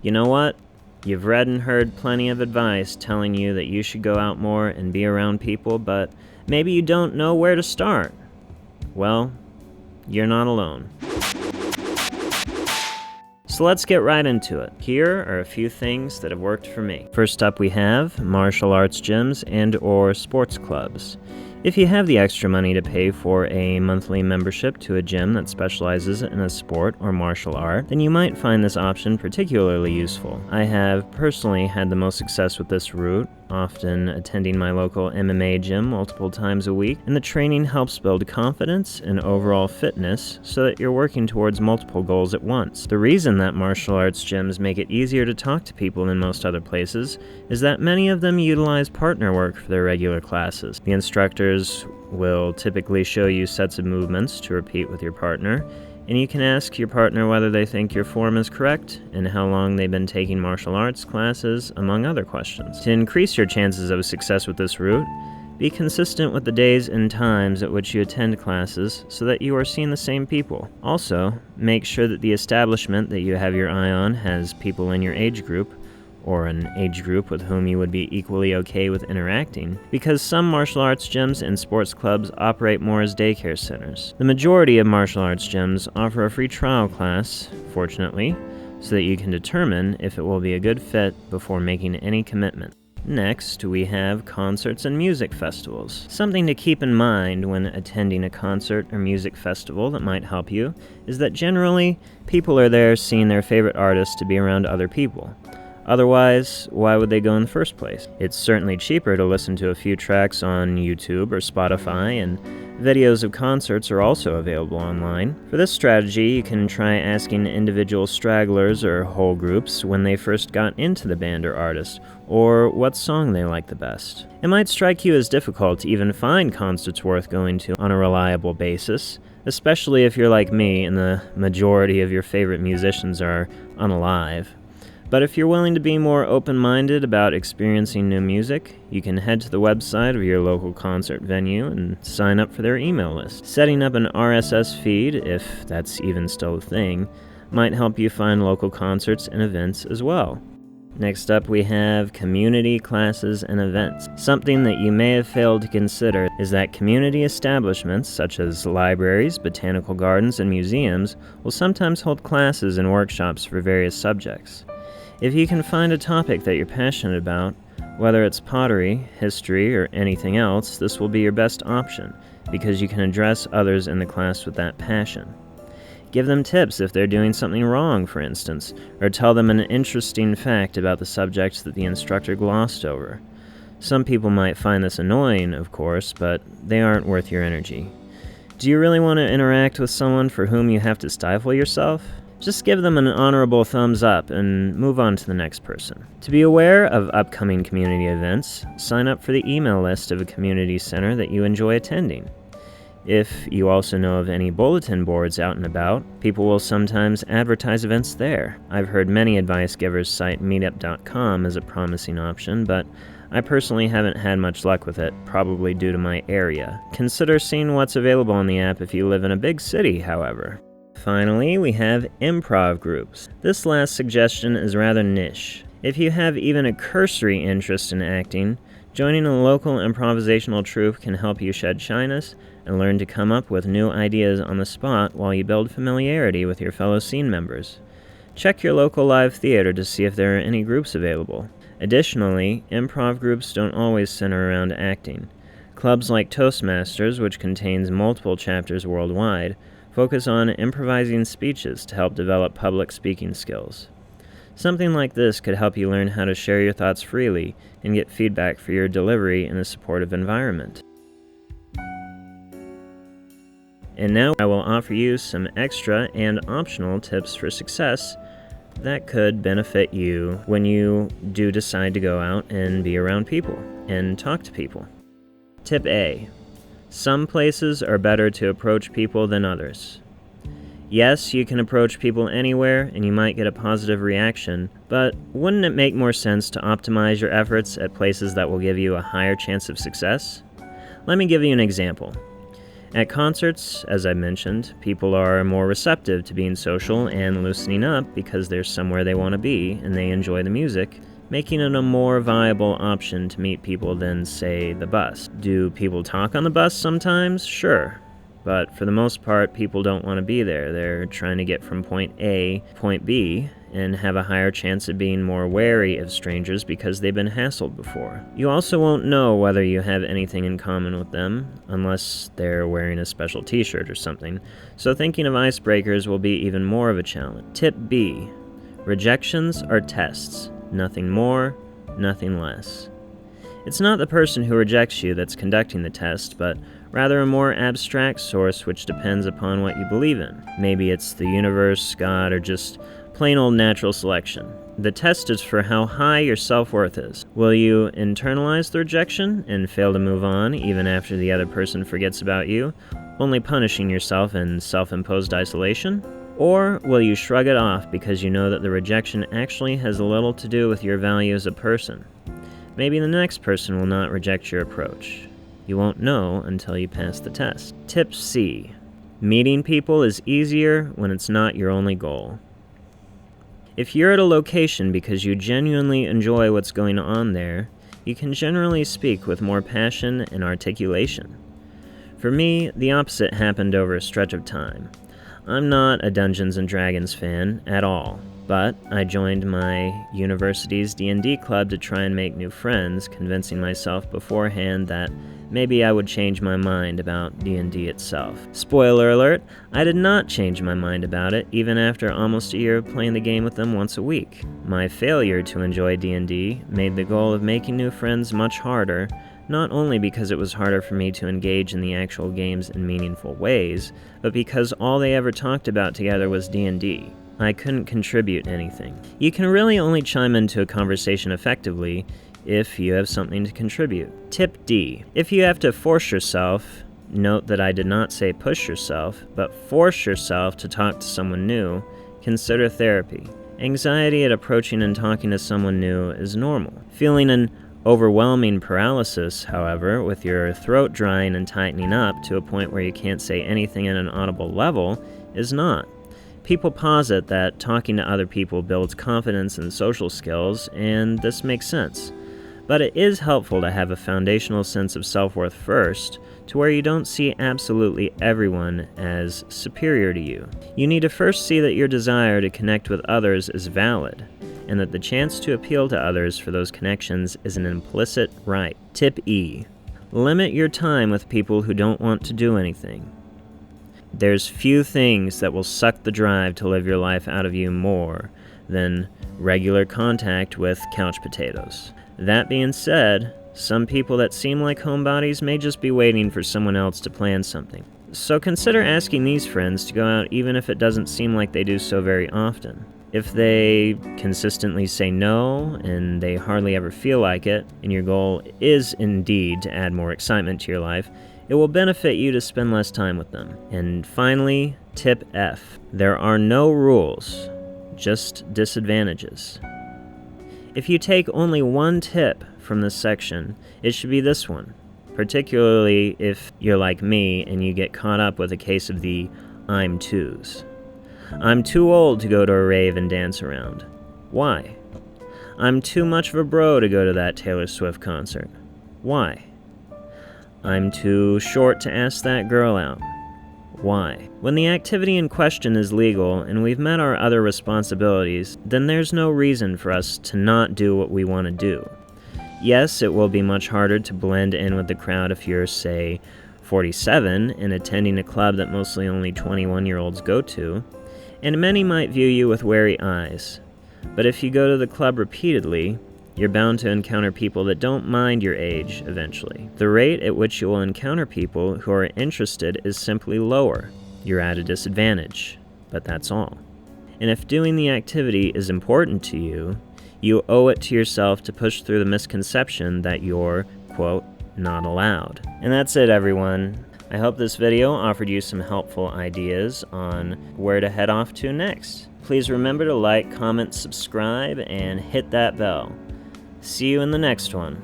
You know what? You've read and heard plenty of advice telling you that you should go out more and be around people, but maybe you don't know where to start. Well, you're not alone. So let's get right into it. Here are a few things that have worked for me. First up, we have martial arts gyms and/or sports clubs. If you have the extra money to pay for a monthly membership to a gym that specializes in a sport or martial art, then you might find this option particularly useful. I have personally had the most success with this route, often attending my local MMA gym multiple times a week, and the training helps build confidence and overall fitness so that you're working towards multiple goals at once. The reason that martial arts gyms make it easier to talk to people than most other places is that many of them utilize partner work for their regular classes. The instructors will typically show you sets of movements to repeat with your partner, and you can ask your partner whether they think your form is correct and how long they've been taking martial arts classes, among other questions. To increase your chances of success with this route, be consistent with the days and times at which you attend classes so that you are seeing the same people. Also, make sure that the establishment that you have your eye on has people in your age group, or an age group with whom you would be equally okay with interacting, because some martial arts gyms and sports clubs operate more as daycare centers. The majority of martial arts gyms offer a free trial class, fortunately, so that you can determine if it will be a good fit before making any commitment. Next, we have concerts and music festivals. Something to keep in mind when attending a concert or music festival that might help you is that generally, people are there seeing their favorite artists to be around other people. Otherwise, why would they go in the first place? It's certainly cheaper to listen to a few tracks on YouTube or Spotify, and videos of concerts are also available online. For this strategy, you can try asking individual stragglers or whole groups when they first got into the band or artist, or what song they like the best. It might strike you as difficult to even find concerts worth going to on a reliable basis, especially if you're like me and the majority of your favorite musicians are unalive. But if you're willing to be more open-minded about experiencing new music, you can head to the website of your local concert venue and sign up for their email list. Setting up an RSS feed, if that's even still a thing, might help you find local concerts and events as well. Next up, we have community classes and events. Something that you may have failed to consider is that community establishments, such as libraries, botanical gardens, and museums, will sometimes hold classes and workshops for various subjects. If you can find a topic that you're passionate about, whether it's pottery, history, or anything else, this will be your best option, because you can address others in the class with that passion. Give them tips if they're doing something wrong, for instance, or tell them an interesting fact about the subject that the instructor glossed over. Some people might find this annoying, of course, but they aren't worth your energy. Do you really want to interact with someone for whom you have to stifle yourself? Just give them an honorable thumbs up and move on to the next person. To be aware of upcoming community events, sign up for the email list of a community center that you enjoy attending. If you also know of any bulletin boards out and about, people will sometimes advertise events there. I've heard many advice givers cite meetup.com as a promising option, but I personally haven't had much luck with it, probably due to my area. Consider seeing what's available on the app if you live in a big city, however. Finally, we have improv groups. This last suggestion is rather niche. If you have even a cursory interest in acting, joining a local improvisational troupe can help you shed shyness and learn to come up with new ideas on the spot while you build familiarity with your fellow scene members. Check your local live theater to see if there are any groups available. Additionally, improv groups don't always center around acting. Clubs like Toastmasters, which contains multiple chapters worldwide, focus on improvising speeches to help develop public speaking skills. Something like this could help you learn how to share your thoughts freely and get feedback for your delivery in a supportive environment. And now I will offer you some extra and optional tips for success that could benefit you when you do decide to go out and be around people and talk to people. Tip A. Some places are better to approach people than others. Yes, you can approach people anywhere and you might get a positive reaction, but wouldn't it make more sense to optimize your efforts at places that will give you a higher chance of success? Let me give you an example. At concerts, as I mentioned, people are more receptive to being social and loosening up because there's somewhere they want to be and they enjoy the music, making it a more viable option to meet people than, say, the bus. Do people talk on the bus sometimes? Sure. But for the most part, people don't want to be there. They're trying to get from point A to point B and have a higher chance of being more wary of strangers because they've been hassled before. You also won't know whether you have anything in common with them unless they're wearing a special t-shirt or something, so thinking of icebreakers will be even more of a challenge. Tip B: rejections are tests. Nothing more, nothing less. It's not the person who rejects you that's conducting the test, but rather a more abstract source which depends upon what you believe in. Maybe it's the universe, God, or just plain old natural selection. The test is for how high your self-worth is. Will you internalize the rejection and fail to move on even after the other person forgets about you, only punishing yourself in self-imposed isolation? Or will you shrug it off because you know that the rejection actually has little to do with your value as a person? Maybe the next person will not reject your approach. You won't know until you pass the test. Tip C: meeting people is easier when it's not your only goal. If you're at a location because you genuinely enjoy what's going on there, you can generally speak with more passion and articulation. For me, the opposite happened over a stretch of time. I'm not a Dungeons & Dragons fan at all, but I joined my university's D&D club to try and make new friends, convincing myself beforehand that maybe I would change my mind about D&D itself. Spoiler alert, I did not change my mind about it, even after almost a year of playing the game with them once a week. My failure to enjoy D&D made the goal of making new friends much harder, not only because it was harder for me to engage in the actual games in meaningful ways, but because all they ever talked about together was D&D. I couldn't contribute anything. You can really only chime into a conversation effectively if you have something to contribute. Tip D: if you have to force yourself, note that I did not say push yourself, but force yourself to talk to someone new, consider therapy. Anxiety at approaching and talking to someone new is normal. Feeling an overwhelming paralysis, however, with your throat drying and tightening up to a point where you can't say anything at an audible level, is not. People posit that talking to other people builds confidence and social skills, and this makes sense. But it is helpful to have a foundational sense of self-worth first, to where you don't see absolutely everyone as superior to you. You need to first see that your desire to connect with others is valid, and that the chance to appeal to others for those connections is an implicit right. Tip E: limit your time with people who don't want to do anything. There's few things that will suck the drive to live your life out of you more than regular contact with couch potatoes. That being said, some people that seem like homebodies may just be waiting for someone else to plan something. So consider asking these friends to go out even if it doesn't seem like they do so very often. If they consistently say no, and they hardly ever feel like it, and your goal is indeed to add more excitement to your life, it will benefit you to spend less time with them. And finally, tip F: there are no rules, just disadvantages. If you take only one tip from this section, it should be this one, particularly if you're like me and you get caught up with a case of the I'm to's. I'm too old to go to a rave and dance around. Why? I'm too much of a bro to go to that Taylor Swift concert. Why? I'm too short to ask that girl out. Why? When the activity in question is legal and we've met our other responsibilities, then there's no reason for us to not do what we want to do. Yes, it will be much harder to blend in with the crowd if you're, say, 47 and attending a club that mostly only 21-year-olds go to, and many might view you with wary eyes. But if you go to the club repeatedly, you're bound to encounter people that don't mind your age eventually. The rate at which you will encounter people who are interested is simply lower. You're at a disadvantage, but that's all. And if doing the activity is important to you, you owe it to yourself to push through the misconception that you're, quote, not allowed. And that's it, everyone. I hope this video offered you some helpful ideas on where to head off to next. Please remember to like, comment, subscribe, and hit that bell. See you in the next one.